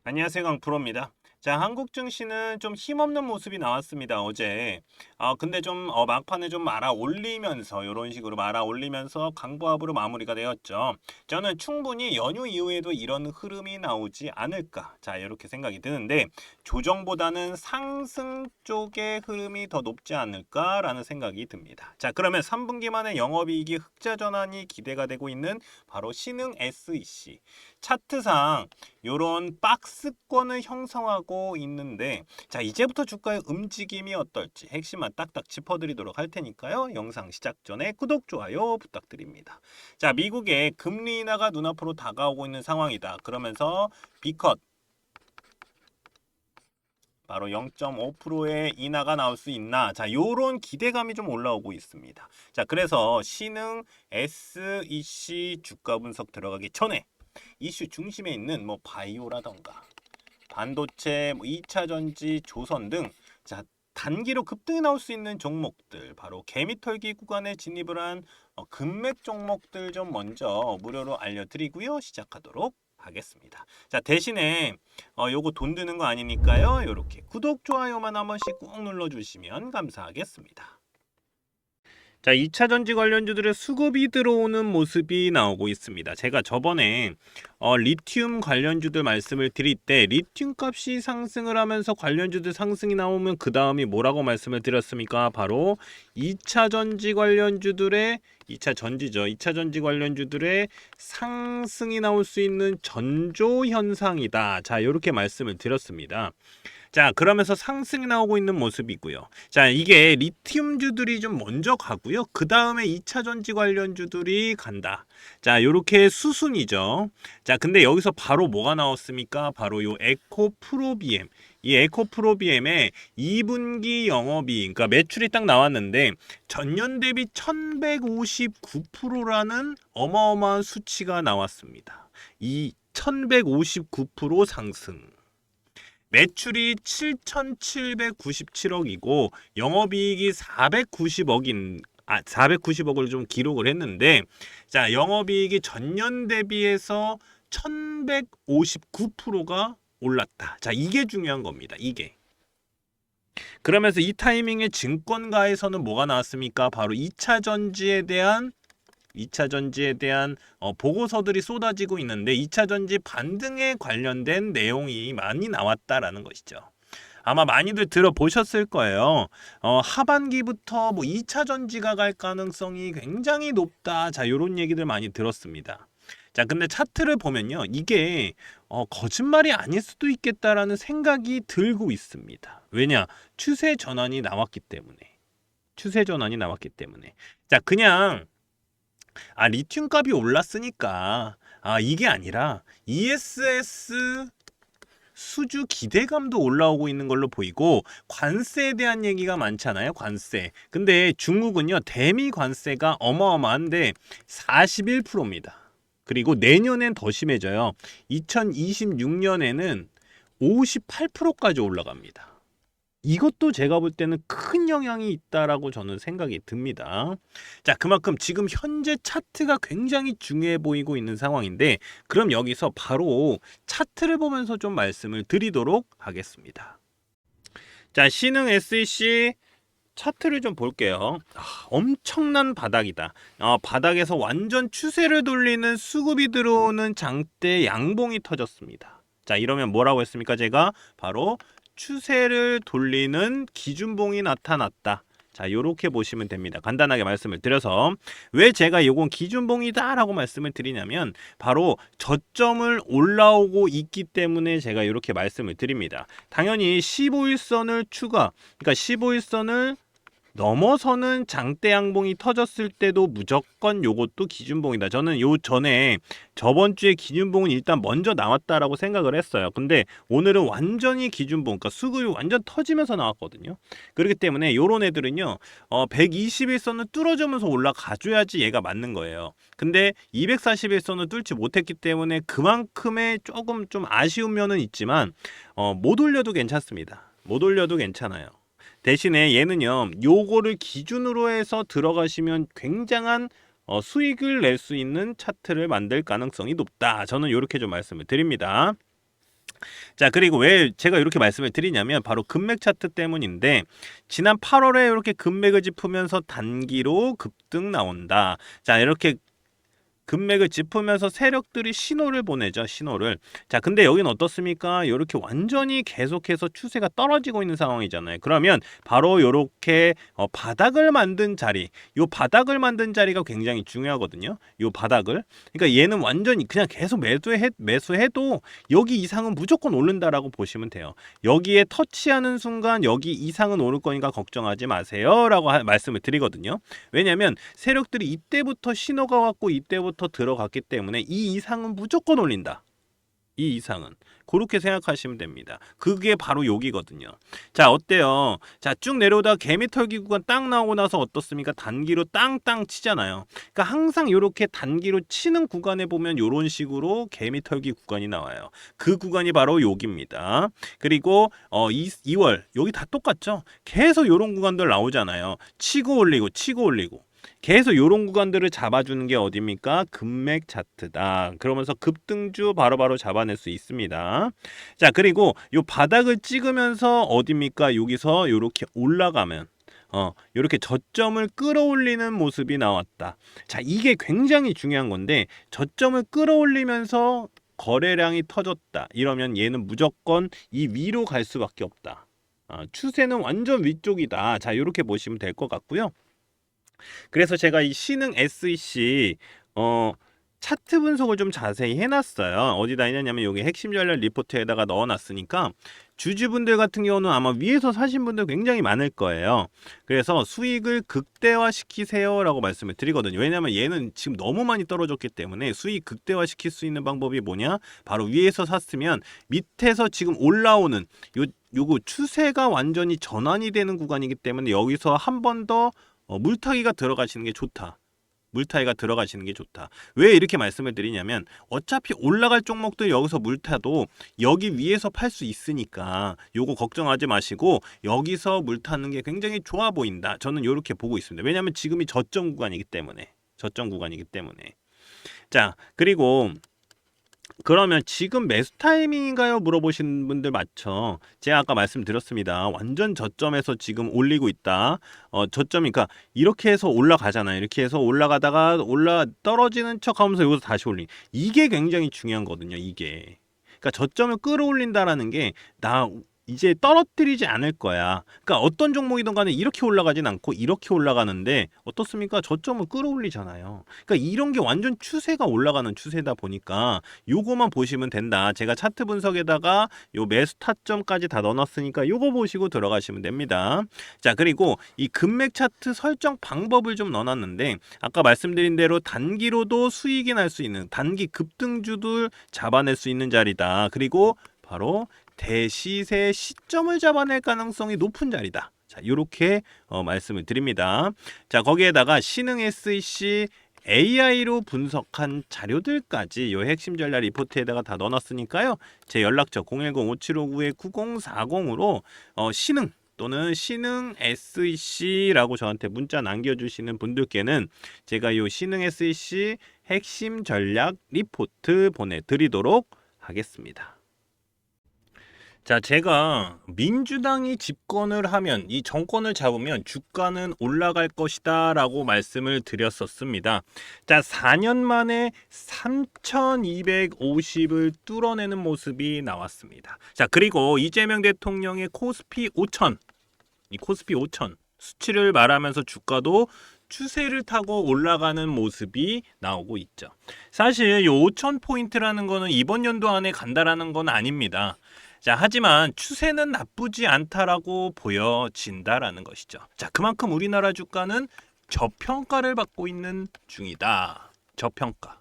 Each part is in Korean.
안녕하세요, 강프로입니다. 자, 한국 증시는 좀 힘없는 모습이 나왔습니다, 어제. 근데 좀 막판에 좀 말아 올리면서 이런 식으로 말아 올리면서 강보합으로 마무리가 되었죠. 저는 충분히 연휴 이후에도 이런 흐름이 나오지 않을까. 자, 이렇게 생각이 드는데 조정보다는 상승 쪽의 흐름이 더 높지 않을까라는 생각이 듭니다. 자, 그러면 3분기 만에 영업이익이 흑자 전환이 기대가 되고 있는 바로 신흥 SEC. 차트상 요런 박스권을 형성하고 있는데, 자, 이제부터 주가의 움직임이 어떨지 핵심만 딱딱 짚어드리도록 할 테니까요. 영상 시작 전에 구독, 좋아요 부탁드립니다. 자, 미국의 금리 인하가 눈앞으로 다가오고 있는 상황이다. 그러면서 비컷 바로 0.5%의 인하가 나올 수 있나? 자, 요런 기대감이 좀 올라오고 있습니다. 자, 그래서 신흥 SEC 주가 분석 들어가기 전에 이슈 중심에 있는 뭐 바이오라던가 반도체, 2차 전지, 조선 등 자, 단기로 급등이 나올 수 있는 종목들, 바로 개미털기 구간에 진입을 한 금맥 종목들 좀 먼저 무료로 알려드리고요. 시작하도록 하겠습니다. 자, 대신에 요거 돈 드는 거 아니니까요. 요렇게 구독, 좋아요만 한 번씩 꾹 눌러주시면 감사하겠습니다. 자, 2차 전지 관련주들의 수급이 들어오는 모습이 나오고 있습니다. 제가 저번에 리튬 관련주들 말씀을 드릴 때 리튬 값이 상승을 하면서 관련주들 상승이 나오면 그 다음이 뭐라고 말씀을 드렸습니까? 바로 2차 전지 관련주들의 2차 전지죠. 2차 전지 관련주들의 상승이 나올 수 있는 전조 현상이다. 자, 이렇게 말씀을 드렸습니다. 자, 그러면서 상승이 나오고 있는 모습이고요. 자, 이게 리튬주들이 좀 먼저 가고요. 그 다음에 2차 전지 관련주들이 간다. 자, 요렇게 수순이죠. 자, 근데 여기서 바로 뭐가 나왔습니까? 바로 요 에코프로비엠. 이 에코프로비엠의 2분기 영업이익, 그러니까 매출이 딱 나왔는데 전년 대비 1159%라는 어마어마한 수치가 나왔습니다. 이 1159% 상승. 매출이 7,797억이고 영업이익이 490억을 좀 기록을 했는데, 자, 영업이익이 전년 대비해서 1,159%가 올랐다. 자, 이게 중요한 겁니다. 이게. 그러면서 이 타이밍에 증권가에서는 뭐가 나왔습니까? 바로 2차 전지에 대한 보고서들이 쏟아지고 있는데 2차 전지 반등에 관련된 내용이 많이 나왔다라는 것이죠. 아마 많이들 들어보셨을 거예요. 하반기부터 뭐 2차 전지가 갈 가능성이 굉장히 높다. 자, 이런 얘기들 많이 들었습니다. 자, 근데 차트를 보면요, 이게 거짓말이 아닐 수도 있겠다라는 생각이 들고 있습니다. 왜냐? 추세 전환이 나왔기 때문에. 추세 전환이 나왔기 때문에. 자, 그냥 리튬 값이 올랐으니까 이게 아니라 ESS 수주 기대감도 올라오고 있는 걸로 보이고, 관세에 대한 얘기가 많잖아요. 관세. 근데 중국은요, 대미 관세가 어마어마한데 41%입니다. 그리고 내년엔 더 심해져요. 2026년에는 58%까지 올라갑니다. 이것도 제가 볼 때는 큰 영향이 있다라고 저는 생각이 듭니다. 자, 그만큼 지금 현재 차트가 굉장히 중요해 보이고 있는 상황인데, 그럼 여기서 바로 차트를 보면서 좀 말씀을 드리도록 하겠습니다. 자, 신흥 SEC 차트를 좀 볼게요. 엄청난 바닥이다. 바닥에서 완전 추세를 돌리는 수급이 들어오는 장대 양봉이 터졌습니다. 자, 이러면 뭐라고 했습니까? 제가 바로 추세를 돌리는 기준봉이 나타났다. 자, 요렇게 보시면 됩니다. 간단하게 말씀을 드려서 왜 제가 요건 기준봉이다 라고 말씀을 드리냐면, 바로 저점을 올라오고 있기 때문에 제가 이렇게 말씀을 드립니다. 당연히 15일선을 그러니까 15일선을 넘어서는 장대 양봉이 터졌을 때도 무조건 요것도 기준봉이다. 저는 요 전에 저번 주에 기준봉은 일단 먼저 나왔다라고 생각을 했어요. 근데 오늘은 완전히 기준봉, 그러니까 수급이 완전 터지면서 나왔거든요. 그렇기 때문에 요런 애들은요, 121선을 뚫어주면서 올라가줘야지 얘가 맞는 거예요. 근데 241선을 뚫지 못했기 때문에 그만큼의 조금 좀 아쉬운 면은 있지만 못 올려도 괜찮습니다. 못 올려도 괜찮아요. 대신에 얘는요, 요거를 기준으로 해서 들어가시면 굉장한 수익을 낼 수 있는 차트를 만들 가능성이 높다. 저는 이렇게 좀 말씀을 드립니다. 자, 그리고 왜 제가 이렇게 말씀을 드리냐면 바로 금맥 차트 때문인데 지난 8월에 이렇게 금맥을 짚으면서 단기로 급등 나온다. 자, 이렇게 금맥을 짚으면서 세력들이 신호를 보내죠. 신호를. 자, 근데 여기는 어떻습니까? 이렇게 완전히 계속해서 추세가 떨어지고 있는 상황이잖아요. 그러면 바로 이렇게 바닥을 만든 자리, 요 바닥을 만든 자리가 굉장히 중요하거든요. 요 바닥을. 그러니까 얘는 완전히 그냥 계속 매수해도 여기 이상은 무조건 오른다라고 보시면 돼요. 여기에 터치하는 순간 여기 이상은 오를 거니까 걱정하지 마세요라고 말씀을 드리거든요. 왜냐면 세력들이 이때부터 신호가 왔고 이때부터 들어갔기 때문에 이 이상은 무조건 올린다. 이 이상은 그렇게 생각하시면 됩니다. 그게 바로 여기거든요. 자, 어때요? 자, 쭉 내려오다 개미털기 구간 딱 나오고 나서 어떻습니까? 단기로 땅땅 치잖아요. 그러니까 항상 이렇게 단기로 치는 구간에 보면 이런 식으로 개미털기 구간이 나와요. 그 구간이 바로 여기입니다. 그리고 2월 여기 다 똑같죠? 계속 이런 구간들 나오잖아요. 치고 올리고 치고 올리고. 계속 이런 구간들을 잡아주는 게 어디입니까? 금맥 차트다. 그러면서 급등주 바로바로 잡아낼 수 있습니다. 자, 그리고 이 바닥을 찍으면서 어디입니까? 여기서 이렇게 올라가면 이렇게 저점을 끌어올리는 모습이 나왔다. 자, 이게 굉장히 중요한 건데 저점을 끌어올리면서 거래량이 터졌다. 이러면 얘는 무조건 이 위로 갈 수밖에 없다. 추세는 완전 위쪽이다. 자, 이렇게 보시면 될 것 같고요. 그래서 제가 이 신흥 SEC 차트 분석을 좀 자세히 해놨어요. 어디다 했냐면 여기 핵심 전략 리포트에다가 넣어놨으니까 주주분들 같은 경우는 아마 위에서 사신 분들 굉장히 많을 거예요. 그래서 수익을 극대화시키세요 라고 말씀을 드리거든요. 왜냐면 얘는 지금 너무 많이 떨어졌기 때문에 수익 극대화시킬 수 있는 방법이 뭐냐? 바로 위에서 샀으면 밑에서 지금 올라오는 요거 추세가 완전히 전환이 되는 구간이기 때문에 여기서 한 번 더 물타기가 들어가시는 게 좋다. 물타기가 들어가시는 게 좋다. 왜 이렇게 말씀을 드리냐면 어차피 올라갈 종목들 여기서 물타도 여기 위에서 팔 수 있으니까 요거 걱정하지 마시고 여기서 물타는 게 굉장히 좋아 보인다. 저는 이렇게 보고 있습니다. 왜냐하면 지금이 저점 구간이기 때문에. 자, 그리고 그러면 지금 매수 타이밍인가요? 물어보시는 분들 많죠. 제가 아까 말씀드렸습니다. 완전 저점에서 지금 올리고 있다. 저점이 그러니까 이렇게 해서 올라가잖아요. 이렇게 해서 올라가다가 떨어지는 척하면서 여기서 다시 올리. 이게 굉장히 중요한 거거든요. 이게. 그러니까 저점을 끌어올린다라는 게 이제 떨어뜨리지 않을 거야. 그러니까 어떤 종목이든 간에 이렇게 올라가진 않고 이렇게 올라가는데 어떻습니까? 저점을 끌어올리잖아요. 그러니까 이런 게 완전 추세가 올라가는 추세다 보니까 요거만 보시면 된다. 제가 차트 분석에다가 요 매수 타점까지 다 넣어놨으니까 요거 보시고 들어가시면 됩니다. 자, 그리고 이 금맥 차트 설정 방법을 좀 넣어놨는데 아까 말씀드린 대로 단기로도 수익이 날 수 있는 단기 급등주들 잡아낼 수 있는 자리다. 그리고 바로 대시세 시점을 잡아낼 가능성이 높은 자리다. 자, 이렇게 말씀을 드립니다. 자, 거기에다가 신흥 SEC AI로 분석한 자료들까지 요 핵심 전략 리포트에다가 다 넣어놨으니까요. 제 연락처 010-5759-9040으로 신흥 또는 신흥 SEC라고 저한테 문자 남겨주시는 분들께는 제가 요 신흥 SEC 핵심 전략 리포트 보내드리도록 하겠습니다. 자, 제가 민주당이 집권을 하면 이 정권을 잡으면 주가는 올라갈 것이다 라고 말씀을 드렸었습니다. 자, 4년 만에 3250을 뚫어내는 모습이 나왔습니다. 자, 그리고 이재명 대통령의 코스피 5000 이 코스피 5000 수치를 말하면서 주가도 추세를 타고 올라가는 모습이 나오고 있죠. 사실 이 5000포인트라는 거는 이번 연도 안에 간다라는 건 아닙니다. 자, 하지만 추세는 나쁘지 않다라고 보여진다라는 것이죠. 자, 그만큼 우리나라 주가는 저평가를 받고 있는 중이다. 저평가.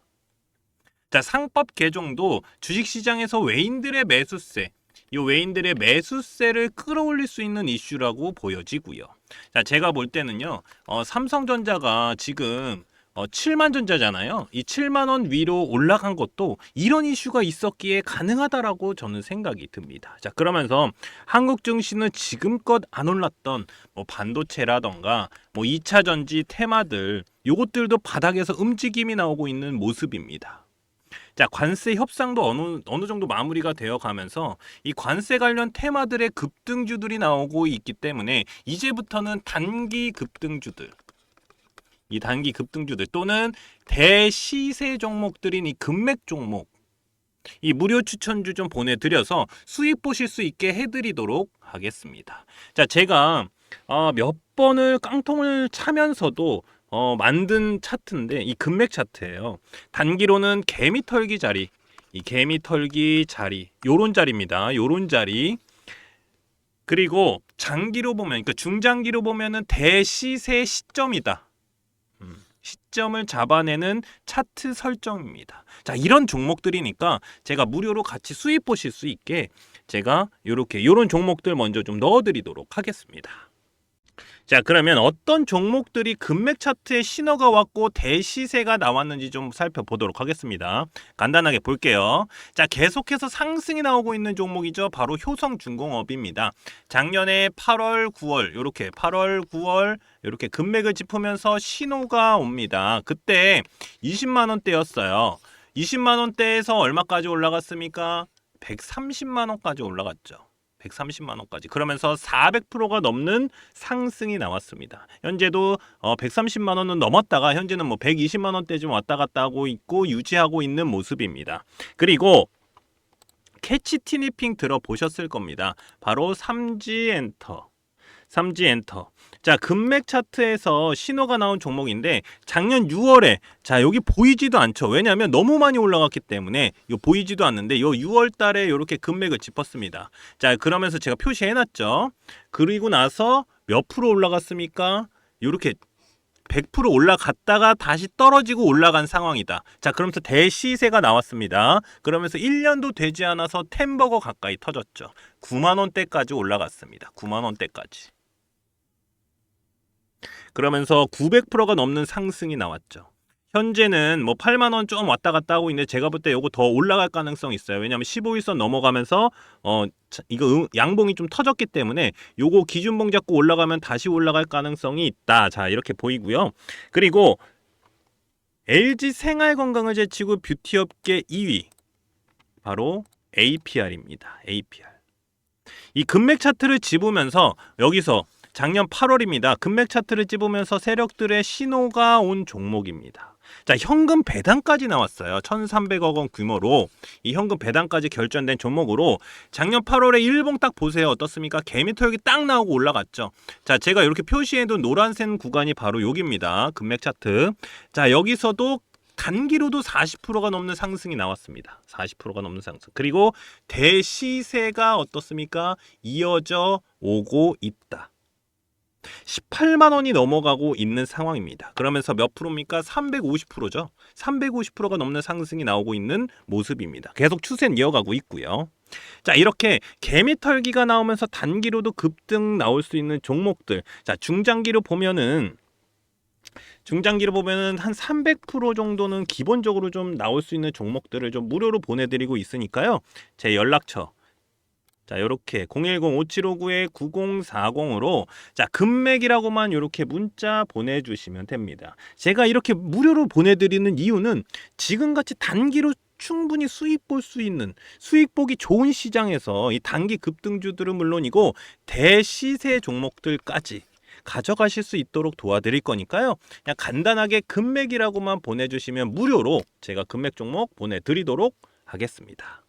자, 상법 개정도 주식시장에서 외인들의 매수세, 이 외인들의 매수세를 끌어올릴 수 있는 이슈라고 보여지고요. 자, 제가 볼 때는요, 삼성전자가 지금 7만 전자잖아요. 이 7만 원 위로 올라간 것도 이런 이슈가 있었기에 가능하다라고 저는 생각이 듭니다. 자, 그러면서 한국 증시는 지금껏 안 올랐던 반도체라던가 2차 전지 테마들 요것들도 바닥에서 움직임이 나오고 있는 모습입니다. 자, 관세 협상도 어느 정도 마무리가 되어 가면서 이 관세 관련 테마들의 급등주들이 나오고 있기 때문에 이제부터는 단기 급등주들, 이 단기 급등주들 또는 대시세 종목들인 이 금맥 종목, 이 무료 추천주 좀 보내드려서 수익 보실 수 있게 해드리도록 하겠습니다. 자, 제가 몇 번을 깡통을 차면서도 만든 차트인데 이 금맥 차트예요. 단기로는 개미털기 자리, 이 개미털기 자리, 요런 자리입니다. 요런 자리. 그리고 장기로 보면, 그러니까 중장기로 보면은 대시세 시점이다. 시점을 잡아내는 차트 설정입니다. 자, 이런 종목들이니까 제가 무료로 같이 수익 보실 수 있게 제가 요런 종목들 먼저 좀 넣어드리도록 하겠습니다. 자, 그러면 어떤 종목들이 금맥 차트에 신호가 왔고 대시세가 나왔는지 좀 살펴보도록 하겠습니다. 간단하게 볼게요. 자, 계속해서 상승이 나오고 있는 종목이죠. 바로 효성중공업입니다. 작년에 8월, 9월 이렇게 8월, 9월 이렇게 금맥을 짚으면서 신호가 옵니다. 그때 20만 원대였어요. 20만 원대에서 얼마까지 올라갔습니까? 130만 원까지 올라갔죠. 130만 원까지. 그러면서 400%가 넘는 상승이 나왔습니다. 현재도 130만 원은 넘었다가 현재는 뭐 120만 원대 좀 왔다 갔다 하고 있고 유지하고 있는 모습입니다. 그리고 캐치 티니핑 들어보셨을 겁니다. 바로 삼지엔터. 자, 금맥 차트에서 신호가 나온 종목인데 작년 6월에 자, 여기 보이지도 않죠. 왜냐하면 너무 많이 올라갔기 때문에 요 보이지도 않는데 요 6월 달에 이렇게 금맥을 짚었습니다. 자, 그러면서 제가 표시해 놨죠. 그리고 나서 몇 프로 올라갔습니까? 요렇게 100% 올라갔다가 다시 떨어지고 올라간 상황이다. 자, 그러면서 대시세가 나왔습니다. 그러면서 1년도 되지 않아서 템버거 가까이 터졌죠. 9만 원대까지 올라갔습니다. 9만 원대까지. 그러면서 900%가 넘는 상승이 나왔죠. 현재는 뭐 8만 원 좀 왔다 갔다 하고 있는데 제가 볼 때 요거 더 올라갈 가능성이 있어요. 왜냐하면 15일선 넘어가면서 이거 양봉이 좀 터졌기 때문에 요거 기준봉 잡고 올라가면 다시 올라갈 가능성이 있다. 자, 이렇게 보이고요. 그리고 LG 생활건강을 제치고 뷰티업계 2위 바로 APR입니다. APR. 이 금맥 차트를 집으면서 여기서 작년 8월입니다. 금맥 차트를 집으면서 세력들의 신호가 온 종목입니다. 자, 현금 배당까지 나왔어요. 1,300억 원 규모로 이 현금 배당까지 결정된 종목으로 작년 8월에 일봉 딱 보세요. 어떻습니까? 개미털기 딱 나오고 올라갔죠. 자, 제가 이렇게 표시해둔 노란색 구간이 바로 여기입니다. 금맥 차트. 자, 여기서도 단기로도 40%가 넘는 상승이 나왔습니다. 40%가 넘는 상승. 그리고 대시세가 어떻습니까? 이어져 오고 있다. 18만 원이 넘어가고 있는 상황입니다. 그러면서 몇 프로입니까? 350%죠. 350%가 넘는 상승이 나오고 있는 모습입니다. 계속 추세는 이어가고 있고요. 자, 이렇게 개미털기가 나오면서 단기로도 급등 나올 수 있는 종목들. 자, 중장기로 보면은 한 300% 정도는 기본적으로 좀 나올 수 있는 종목들을 좀 무료로 보내드리고 있으니까요. 제 연락처 자, 요렇게 010-5759-9040으로 자, 금맥이라고만 요렇게 문자 보내주시면 됩니다. 제가 이렇게 무료로 보내드리는 이유는 지금같이 단기로 충분히 수익 볼 수 있는 수익 보기 좋은 시장에서 이 단기 급등주들은 물론이고 대시세 종목들까지 가져가실 수 있도록 도와드릴 거니까요. 그냥 간단하게 금맥이라고만 보내주시면 무료로 제가 금맥 종목 보내드리도록 하겠습니다.